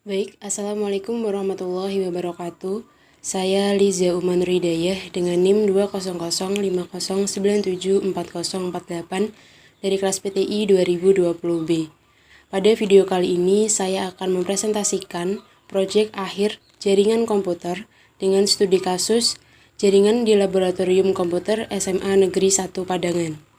Baik, Assalamualaikum warahmatullahi wabarakatuh. Saya Liza Uman Ridayah dengan NIM 20050974048 dari kelas PTI 2020B. Pada video kali ini saya akan mempresentasikan proyek akhir jaringan komputer dengan studi kasus jaringan di Laboratorium Komputer SMA Negeri 1 Padangan.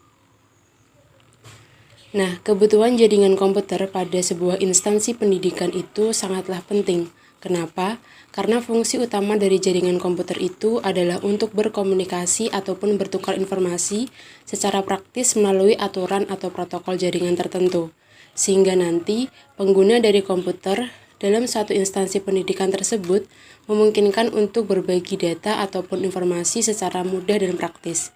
Nah, kebutuhan jaringan komputer pada sebuah instansi pendidikan itu sangatlah penting. Kenapa? Karena fungsi utama dari jaringan komputer itu adalah untuk berkomunikasi ataupun bertukar informasi secara praktis melalui aturan atau protokol jaringan tertentu. Sehingga nanti pengguna dari komputer dalam suatu instansi pendidikan tersebut memungkinkan untuk berbagi data ataupun informasi secara mudah dan praktis.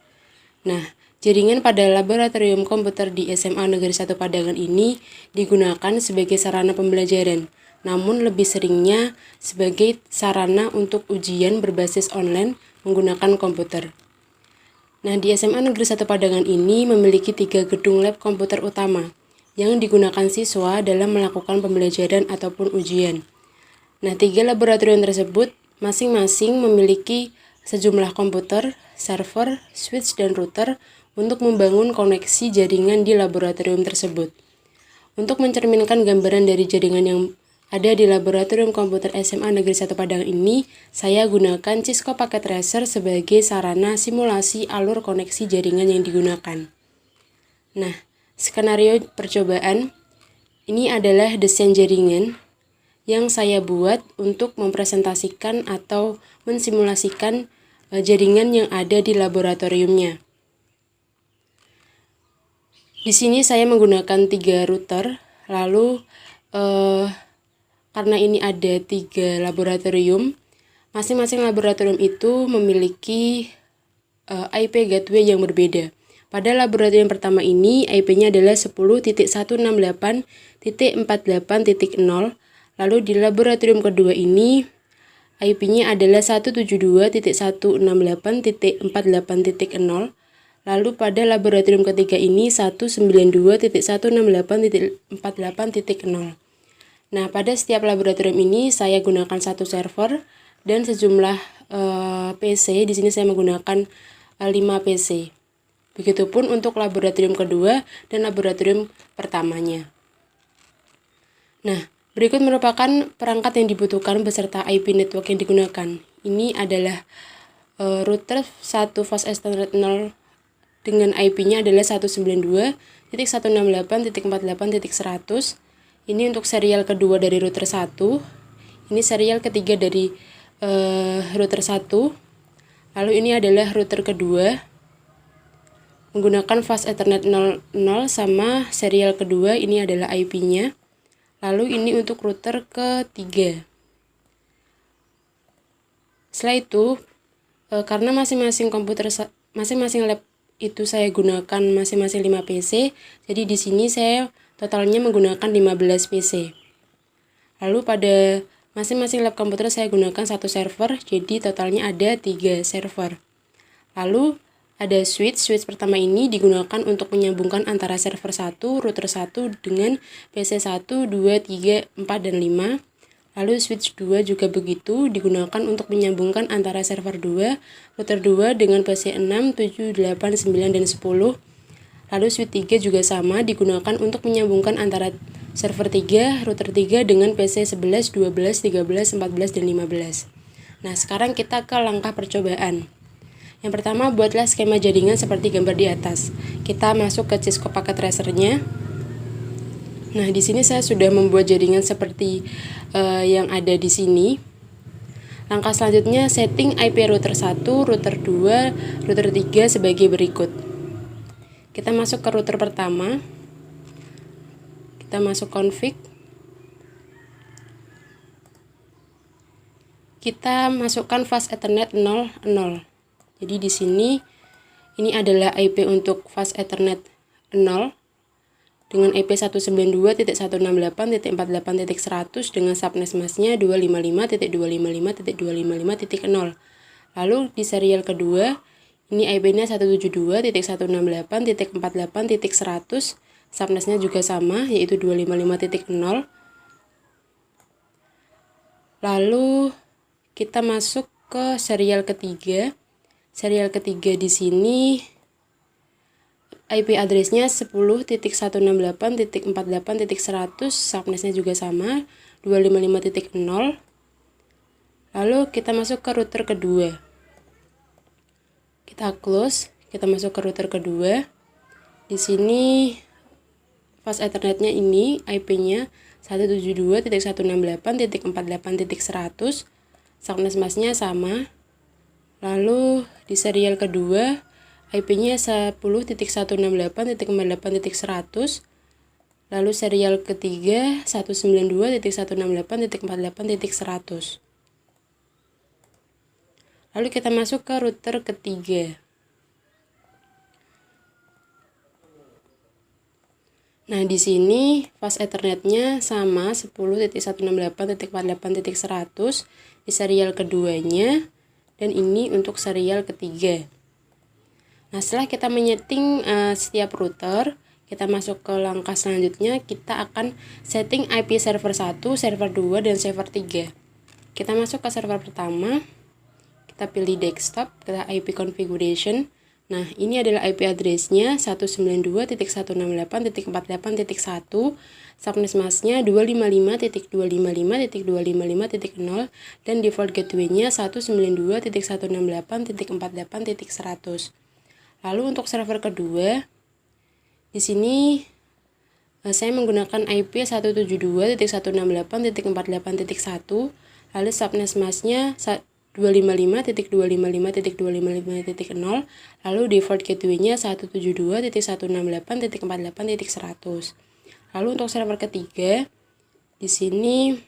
Nah, jaringan pada laboratorium komputer di SMA Negeri 1 Padangan ini digunakan sebagai sarana pembelajaran, namun lebih seringnya sebagai sarana untuk ujian berbasis online menggunakan komputer. Nah, di SMA Negeri 1 Padangan ini memiliki 3 gedung lab komputer utama yang digunakan siswa dalam melakukan pembelajaran ataupun ujian. Nah, 3 laboratorium tersebut masing-masing memiliki sejumlah komputer, server, switch, dan router untuk membangun koneksi jaringan di laboratorium tersebut. Untuk mencerminkan gambaran dari jaringan yang ada di Laboratorium Komputer SMA Negeri 1 Padangan ini, saya gunakan Cisco Packet Tracer sebagai sarana simulasi alur koneksi jaringan yang digunakan. Nah, skenario percobaan ini adalah desain jaringan yang saya buat untuk mempresentasikan atau mensimulasikan jaringan yang ada di laboratoriumnya. Di sini saya menggunakan 3 router, lalu karena ini ada 3 laboratorium, masing-masing laboratorium itu memiliki IP gateway yang berbeda. Pada laboratorium pertama ini, IP-nya adalah 10.168.48.0, lalu di laboratorium kedua ini, IP-nya adalah 172.168.48.0, lalu pada laboratorium ketiga ini 192.168.48.0. Nah, pada setiap laboratorium ini saya gunakan satu server dan sejumlah PC. Di sini saya menggunakan 5 PC. Begitupun untuk laboratorium kedua dan laboratorium pertamanya. Nah, berikut merupakan perangkat yang dibutuhkan beserta IP network yang digunakan. Ini adalah router 1 fast Ethernet 0 dengan IP-nya adalah 192.168.48.100. Ini untuk serial kedua dari router 1. Ini serial ketiga dari router 1. Lalu ini adalah router kedua menggunakan fast Ethernet 00 sama serial kedua, ini adalah IP-nya. Lalu ini untuk router ketiga. Setelah itu, karena masing-masing lab itu saya gunakan masing-masing 5 PC, jadi di sini saya totalnya menggunakan 15 PC. Lalu pada masing-masing lab komputer saya gunakan satu server, jadi totalnya ada 3 server. Lalu ada switch pertama ini digunakan untuk menyambungkan antara server 1, router 1 dengan PC 1, 2, 3, 4, dan 5. Lalu switch 2 juga begitu, digunakan untuk menyambungkan antara server 2, router 2 dengan PC 6, 7, 8, 9, dan 10. Lalu switch 3 juga sama, digunakan untuk menyambungkan antara server 3, router 3 dengan PC 11, 12, 13, 14, dan 15. Nah, sekarang kita ke langkah percobaan. Yang pertama, buatlah skema jaringan seperti gambar di atas. Kita masuk ke Cisco Packet Tracer-nya. Nah, di sini saya sudah membuat jaringan seperti yang ada di sini. Langkah selanjutnya, setting IP router 1, router 2, router 3 sebagai berikut. Kita masuk ke router pertama. Kita masuk config. Kita masukkan fast Ethernet 00. Jadi di sini ini adalah IP untuk fast Ethernet 0 dengan IP 192.168.48.100 dengan subnet masknya 255.255.255.0. Lalu di serial kedua ini IP-nya 172.168.48.100, subnetnya juga sama yaitu 255.0. Lalu kita masuk ke serial ketiga. Serial ketiga di sini IP address-nya 10.168.48.100, subnetnya juga sama, 255.0. Lalu kita masuk ke router kedua. Kita close, kita masuk ke router kedua. Di sini fast Ethernet-nya ini IP-nya 172.168.48.100, subnet mask-nya sama. Lalu di serial kedua IP-nya 10.168.48.100. Lalu serial ketiga 192.168.48.100. Lalu kita masuk ke router ketiga. Nah, di sini fast Ethernet-nya sama 10.168.48.100 di serial keduanya, dan ini untuk serial ketiga. Nah, setelah kita menyeting setiap router, kita masuk ke langkah selanjutnya. Kita akan setting IP server 1, server 2, dan server 3. Kita masuk ke server pertama, kita pilih desktop, kita IP configuration. Nah, ini adalah IP address-nya 192.168.48.1, subnet mask-nya 255.255.255.0, dan default gateway-nya 192.168.48.100. Lalu untuk server kedua, di sini saya menggunakan IP 172.168.48.1, lalu subnet mask-nya 255.255.255.0, lalu default gateway-nya 172.168.48.100. Lalu untuk server ketiga, di sini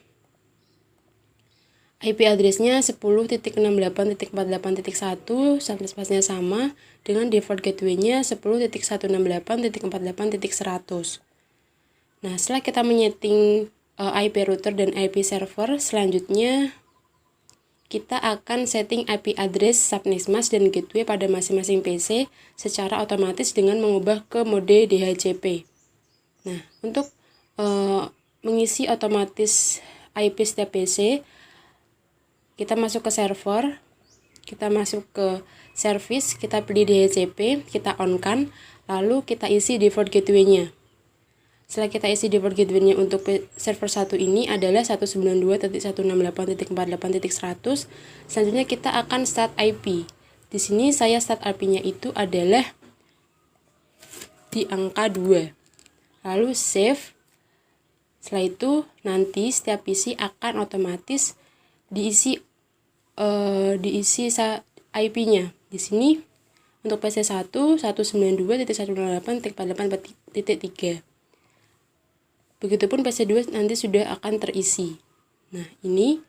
IP address-nya 10.68.48.1, subnet mask-nya sama dengan default gateway-nya 10.168.48.100. Nah, setelah kita menyeting IP router dan IP server, selanjutnya kita akan setting IP address, subnet mask, dan gateway pada masing-masing PC secara otomatis dengan mengubah ke mode DHCP. Nah, untuk mengisi otomatis IP setiap PC, kita masuk ke server, kita masuk ke service, kita pilih DHCP, kita on-kan, lalu kita isi default gateway-nya. Setelah kita isi default gateway-nya untuk server 1 ini adalah 192.168.48.100. Selanjutnya kita akan start IP. Di sini saya start IP-nya itu adalah di angka 2. Lalu save. Setelah itu nanti setiap PC akan otomatis diisi IP-nya. Di sini untuk PC 1 192.168.48.3. Begitupun PC2 nanti sudah akan terisi. Nah, ini.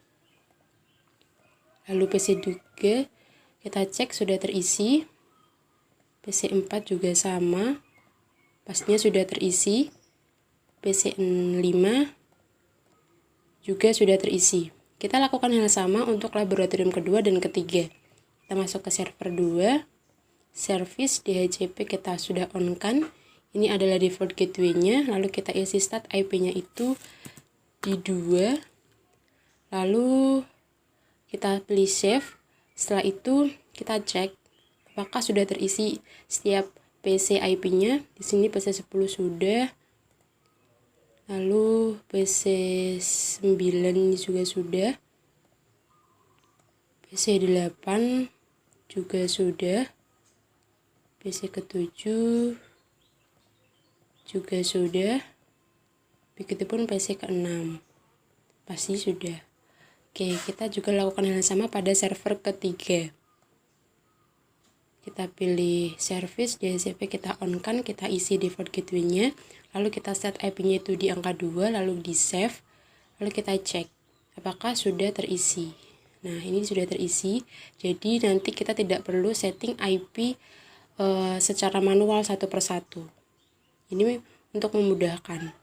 Lalu PC2 kita cek sudah terisi. PC4 juga sama. Pastinya sudah terisi. PC5 juga sudah terisi. Kita lakukan hal sama untuk laboratorium kedua dan ketiga. Kita masuk ke server 2. Service DHCP kita sudah on-kan. Ini adalah default gateway-nya, lalu kita isi start IP-nya itu di 2. Lalu kita pilih save. Setelah itu kita cek apakah sudah terisi setiap PC IP-nya. Di sini PC 10 sudah. Lalu PC 9 juga sudah. PC 8 juga sudah. PC ke-7 juga sudah. Begitupun PC ke-6 pasti sudah. Oke, kita juga lakukan hal yang sama pada server ketiga. Kita pilih service DHCP, kita on-kan, kita isi default gateway-nya, lalu kita set IP-nya itu di angka 2, lalu di save, lalu kita cek apakah sudah terisi. Nah, ini sudah terisi, jadi nanti kita tidak perlu setting IP secara manual satu persatu. Ini untuk memudahkan.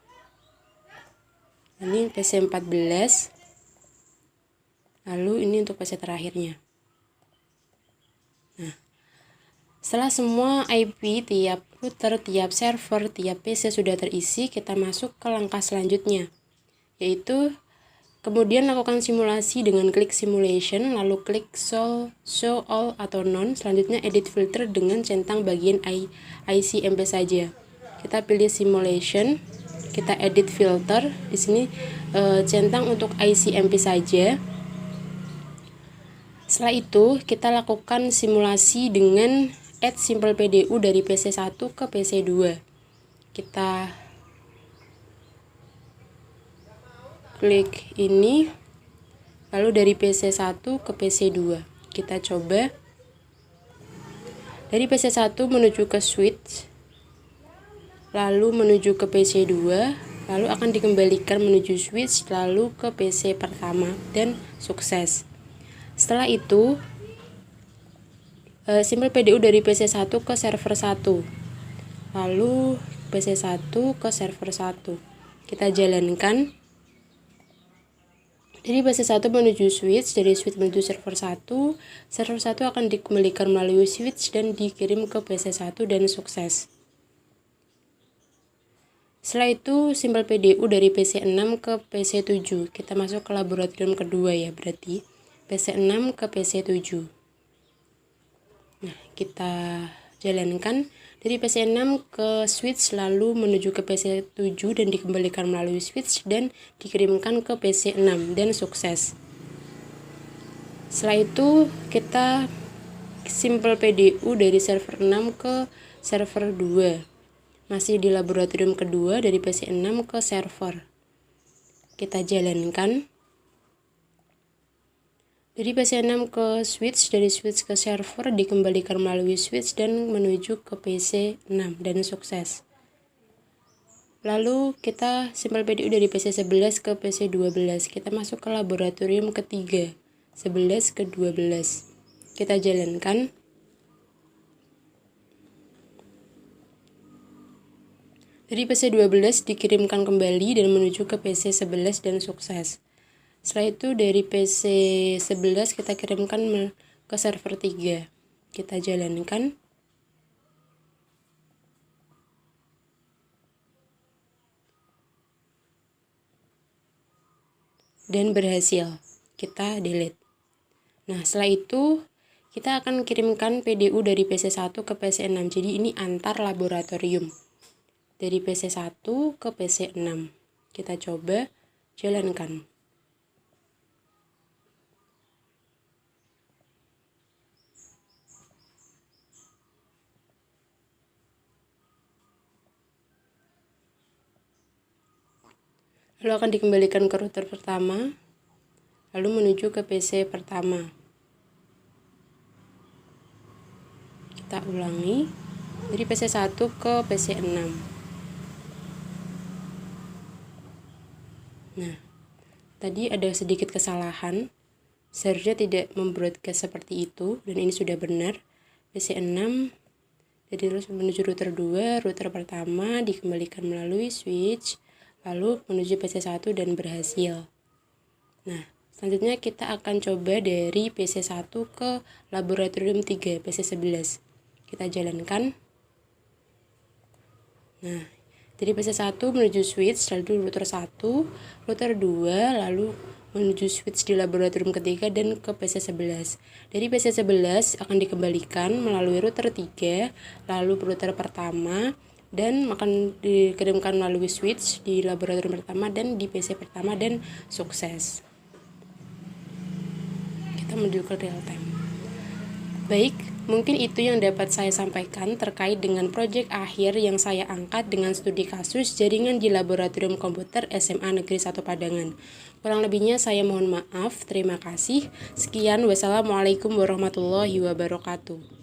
Ini PC 14. Lalu ini untuk PC terakhirnya. Nah, setelah semua IP tiap router, tiap server, tiap PC sudah terisi, kita masuk ke langkah selanjutnya, yaitu Kemudian lakukan simulasi dengan klik simulation, lalu klik show all atau none. Selanjutnya edit filter dengan centang bagian IC MP saja. Kita pilih simulation, kita edit filter. Di sini centang untuk IC MP saja. Setelah itu kita lakukan simulasi dengan add simple PDU dari PC1 ke PC2. Kita klik ini, lalu dari PC1 ke PC2 kita coba. Dari PC1 menuju ke switch, lalu menuju ke PC2, lalu akan dikembalikan menuju switch, lalu ke PC pertama, dan sukses. Setelah itu simple PDU dari PC1 ke server 1, lalu PC1 ke server 1 kita jalankan. Dari PC1 menuju switch, dari switch menuju server 1, server 1 akan dikembalikan melalui switch dan dikirim ke PC1 dan sukses. Setelah itu simple PDU dari PC6 ke PC7, kita masuk ke laboratorium kedua ya, berarti PC6 ke PC7. Nah, kita jalankan dari PC6 ke switch, lalu menuju ke PC7 dan dikembalikan melalui switch dan dikirimkan ke PC6 dan sukses. Setelah itu kita simple PDU dari server 6 ke server 2. Masih di laboratorium kedua, dari PC6 ke server. Kita jalankan. Dari PC6 ke switch, dari switch ke server, dikembalikan melalui switch dan menuju ke PC6 dan sukses. Lalu kita simple PDU dari PC11 ke PC12. Kita masuk ke laboratorium ketiga, 11 ke 12. Kita jalankan. Dari PC12 dikirimkan kembali dan menuju ke PC11 dan sukses. Setelah itu dari PC11 kita kirimkan ke server 3. Kita jalankan. Dan berhasil. Kita delete. Nah, setelah itu kita akan kirimkan PDU dari PC1 ke PC6. Jadi ini antar laboratorium. Dari PC1 ke PC6. Kita coba jalankan. Lalu akan dikembalikan ke router pertama, lalu menuju ke PC pertama. Kita ulangi dari PC1 ke PC6. Nah, tadi ada sedikit kesalahan, seharusnya tidak membroadcast seperti itu, dan ini sudah benar. PC6 jadi terus menuju router 2, router pertama dikembalikan melalui switch, lalu menuju PC1 dan berhasil. Nah, selanjutnya kita akan coba dari PC1 ke laboratorium 3, PC11. Kita jalankan. Nah, dari PC1 menuju switch, lalu router 1, router 2, lalu menuju switch di laboratorium ketiga dan ke PC11. Dari PC11 akan dikembalikan melalui router 3, lalu router pertama, dan akan dikirimkan melalui switch di laboratorium pertama dan di PC pertama dan sukses. Kita menuju ke real time. Baik, mungkin itu yang dapat saya sampaikan terkait dengan proyek akhir yang saya angkat dengan studi kasus jaringan di Laboratorium Komputer SMA Negeri 1 Padangan. Kurang lebihnya saya mohon maaf. Terima kasih. Sekian, wassalamualaikum warahmatullahi wabarakatuh.